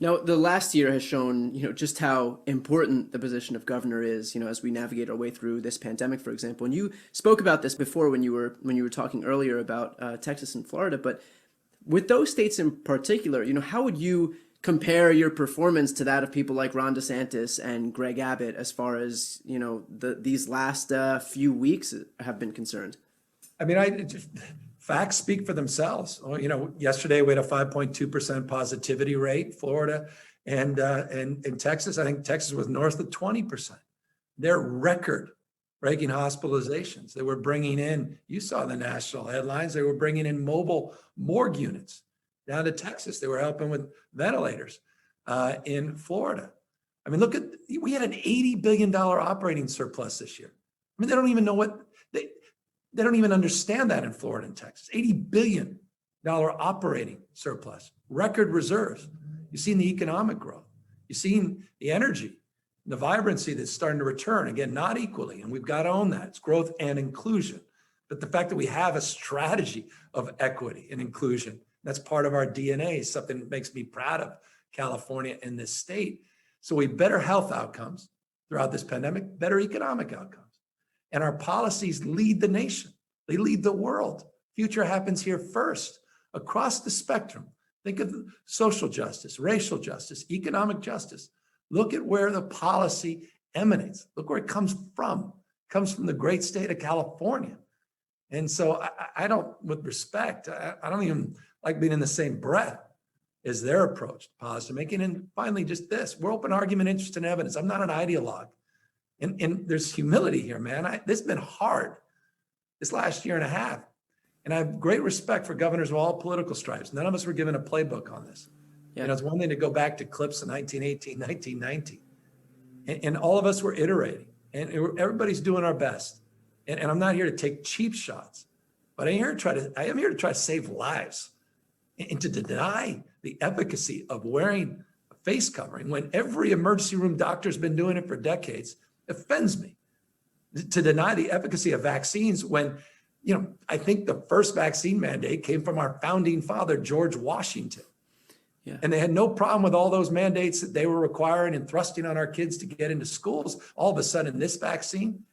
Now, the last year has shown, just how important the position of governor is, as we navigate our way through this pandemic, for example. And you spoke about this before when you were talking earlier about Texas and Florida. But with those states in particular, how would you compare your performance to that of people like Ron DeSantis and Greg Abbott as far as, these last few weeks have been concerned? I mean, facts speak for themselves. Well, yesterday we had a 5.2% positivity rate, Florida and in Texas. I think Texas was north of 20%. They're record-breaking hospitalizations. They were bringing in, you saw the national headlines, they were bringing in mobile morgue units down to Texas. They were helping with ventilators in Florida. I mean, we had an $80 billion operating surplus this year. I mean, they don't even know they don't even understand that in Florida and Texas. $80 billion operating surplus, record reserves. You've seen the economic growth. You've seen the energy, the vibrancy that's starting to return. Again, not equally, and we've got to own that. It's growth and inclusion. But the fact that we have a strategy of equity and inclusion, that's part of our DNA, is something that makes me proud of California and this state. So we have better health outcomes throughout this pandemic, better economic outcomes. And our policies lead the nation. They lead the world. Future happens here first, across the spectrum. Think of social justice, racial justice, economic justice. Look at where the policy emanates. Look where it comes from. It comes from the great state of California. And so I don't, with respect, I don't even like being in the same breath as their approach to policy making. And finally, just this, we're open argument, interest, and evidence. I'm not an ideologue. And there's humility here, man. This has been hard this last year and a half. And I have great respect for governors of all political stripes. None of us were given a playbook on this. Yeah. It's one thing to go back to clips in 1918, 1919. And all of us were iterating. And everybody's doing our best. And I'm not here to take cheap shots, but I am here to try to save lives and to deny the efficacy of wearing a face covering when every emergency room doctor's been doing it for decades. Offends me. To deny the efficacy of vaccines when, I think the first vaccine mandate came from our founding father, George Washington. Yeah. And they had no problem with all those mandates that they were requiring and thrusting on our kids to get into schools. All of a sudden, this vaccine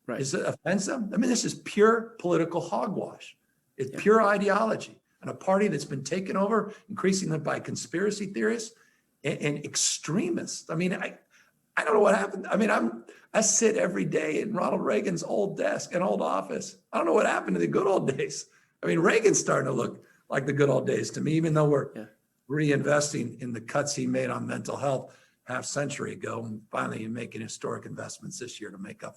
is offensive. I mean, this is pure political hogwash. It's pure ideology and a party that's been taken over increasingly by conspiracy theorists and extremists. I mean, I don't know what happened. I mean, I sit every day in Ronald Reagan's old desk and old office. I don't know what happened to the good old days. I mean, Reagan's starting to look like the good old days to me, even though we're reinvesting in the cuts he made on mental health half century ago, and finally making historic investments this year to make up